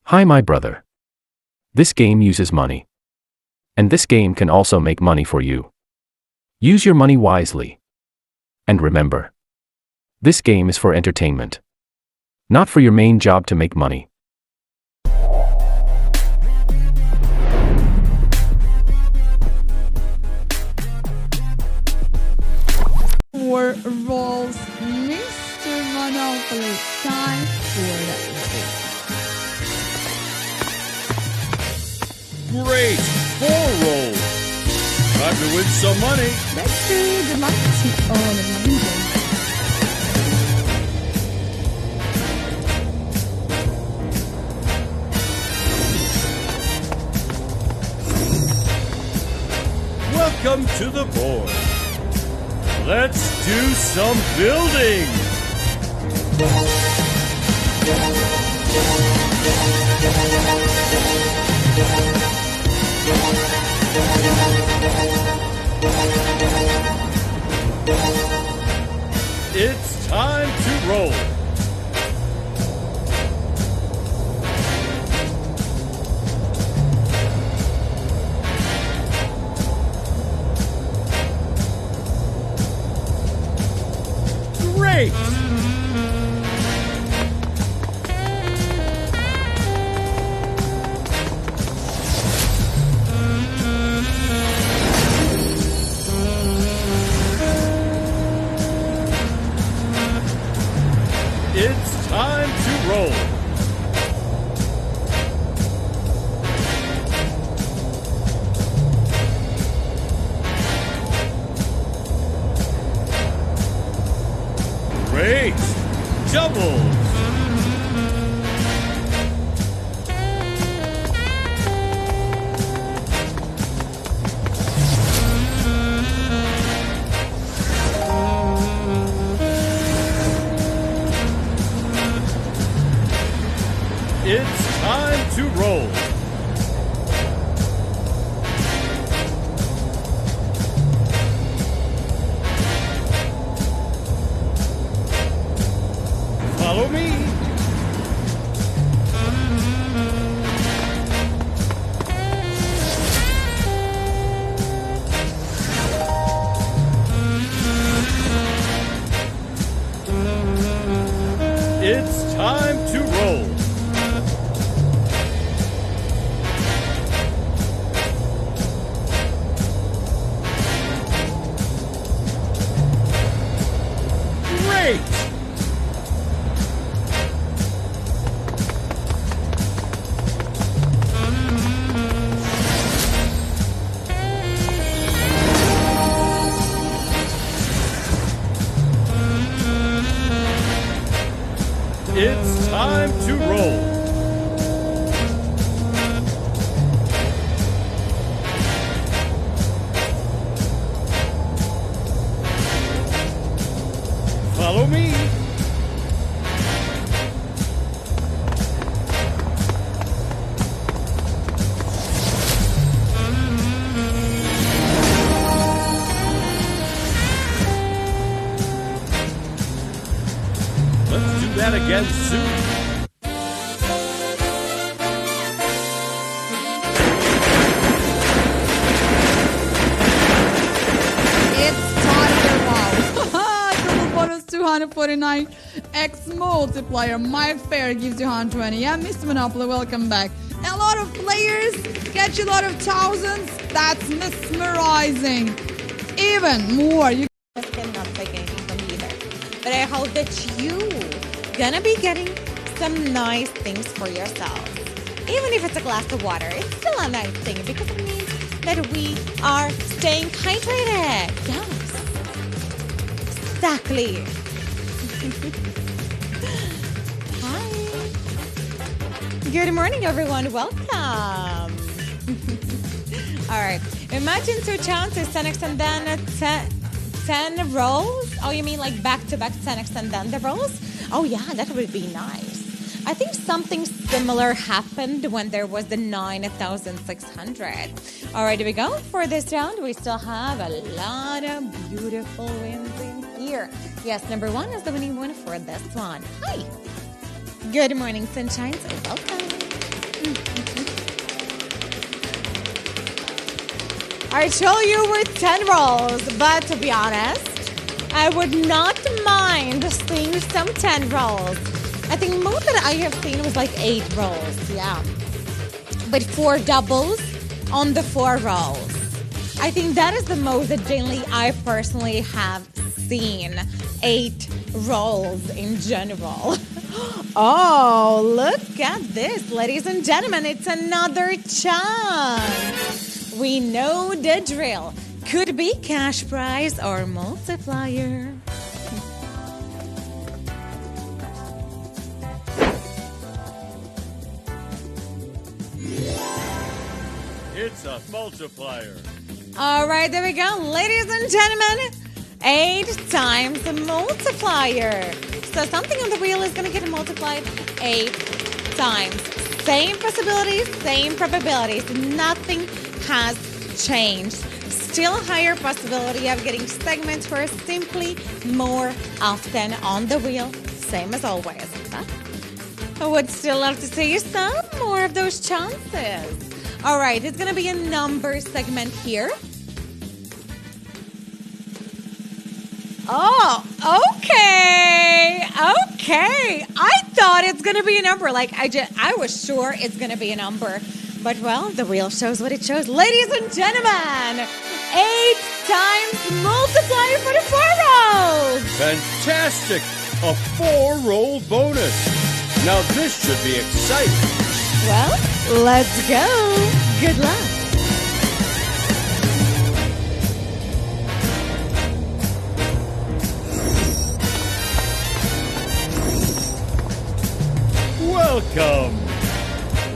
Hi, my brother. This game uses money. And this game can also make money for you. Use your money wisely. And remember, this game is for entertainment, not for your main job to make money. For rolls, Mr. Monopoly. Time for the Great! 4 rolls. Time to win some money. Let's see. Good luck to all of you. Welcome to the board. Let's do some building. It's time to roll. Great! It's time to roll. Great! Doubles! It's time to roll. Follow me. It's time to roll. Great! It's time to roll. Follow me. Let's do that again soon. It's time for wow. Triple bonus 249. X multiplier. My fair gives you 120. Yeah, Mr. Monopoly, welcome back. A lot of players catch a lot of thousands. That's mesmerizing. Even more. You Cannot play anything from either. But I hope that you gonna be getting some nice things for yourself. Even if it's a glass of water, it's still a nice thing because it means that we are staying hydrated. Yes. Exactly. Hi. Good morning, everyone. Welcome. All right. Imagine 2 chances, 10x and then 10 rolls. Oh, you mean like back-to-back 10x and then the rolls? Oh, yeah, that would be nice. I think something similar happened when there was the 9,600. All right, here we go. For this round, we still have a lot of beautiful wins in here. Yes, number 1 is the winning one for this one. Hi. Good morning, sunshine. So welcome. I told you we're 10 rolls, but to be honest, I would not mind seeing some 10 rolls. I think most that I have seen was like 8 rolls, yeah. But 4 doubles on the 4 rolls. I think that is the most that generally I personally have seen. 8 rolls in general. Oh, look at this, ladies and gentlemen. It's another chance. We know the drill. Could be cash prize or multiplier. It's a multiplier. All right, there we go. Ladies and gentlemen, 8 times the multiplier. So something on the wheel is going to get multiplied 8 times. Same possibilities, same probabilities. Nothing has changed. Still higher possibility of getting segments for simply more often on the wheel. Same as always. I would still love to see some more of those chances. All right, it's going to be a number segment here. Oh, okay. I thought it's going to be a number. Like, I was sure it's going to be a number. But, well, the wheel shows what it shows. Ladies and gentlemen, 8 times multiplier for the 4 rolls. Fantastic! A 4-roll bonus. Now this should be exciting. Well, let's go. Good luck. Welcome.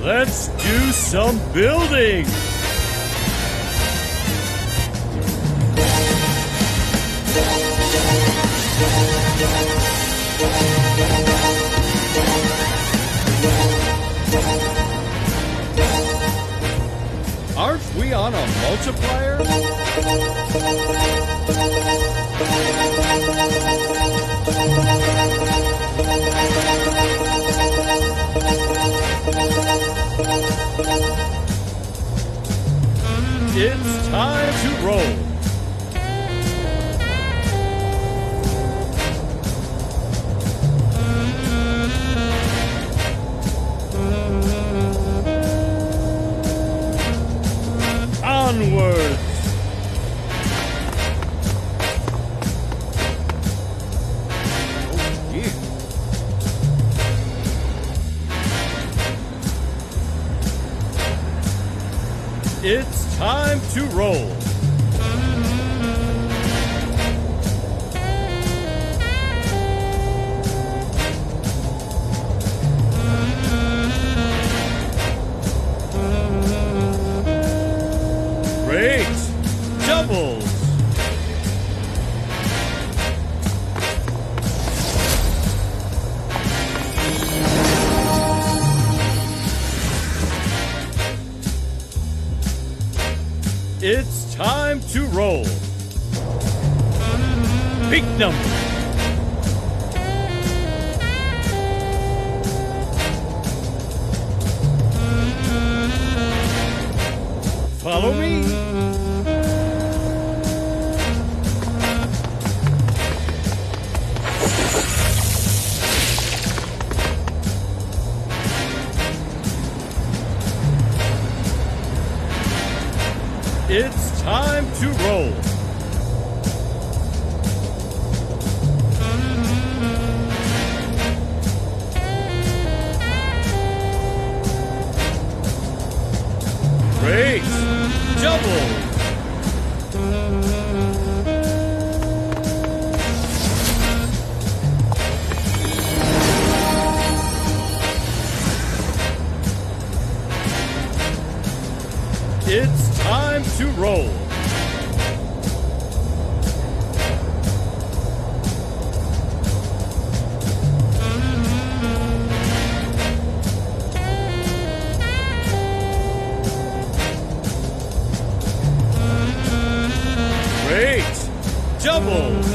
Let's do some building. Aren't we on a multiplier? It's time to roll. Onwards. Oh, dear. It's time to roll. Great! Doubles! It's time to roll. Big number. Follow me. It's time to roll. Great! Double! It's time to roll. Great! Doubles!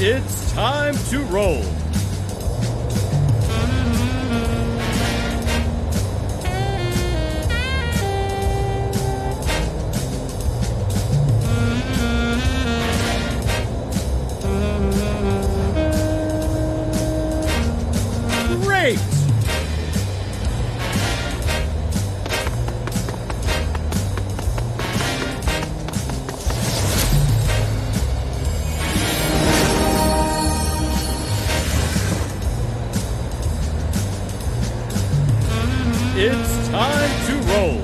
It's time to roll. Great! It's time to roll.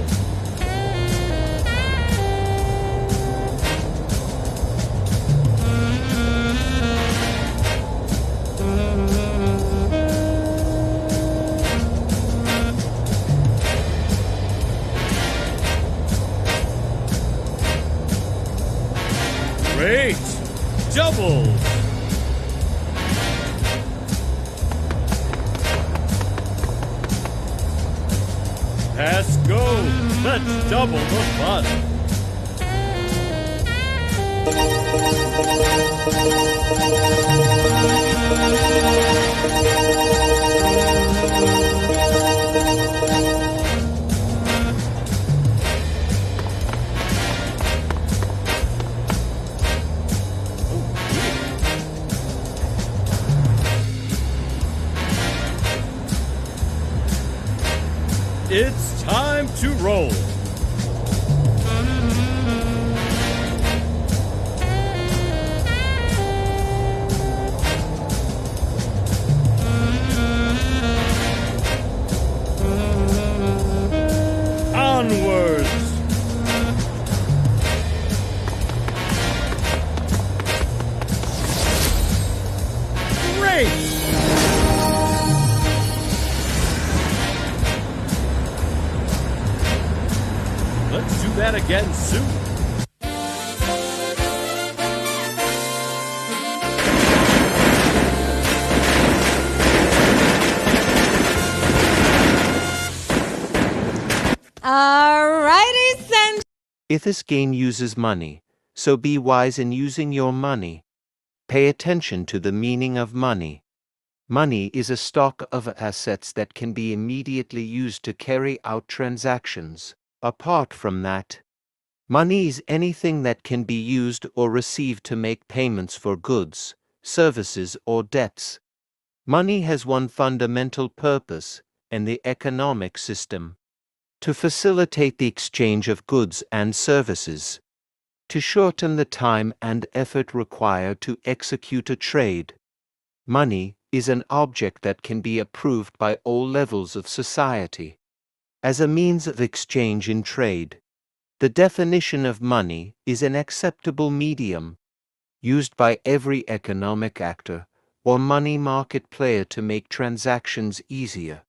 Great! Doubles! Pass go! Let's double the fun! It's time to roll. Onwards. Great! Let's do that again soon. Alrighty, and If this game uses money, so be wise in using your money. Pay attention to the meaning of money. Money is a stock of assets that can be immediately used to carry out transactions. Apart from that, money is anything that can be used or received to make payments for goods, services, or debts. Money has one fundamental purpose in the economic system: to facilitate the exchange of goods and services, to shorten the time and effort required to execute a trade. Money is an object that can be approved by all levels of society as a means of exchange in trade. The definition of money is an acceptable medium used by every economic actor or money market player to make transactions easier.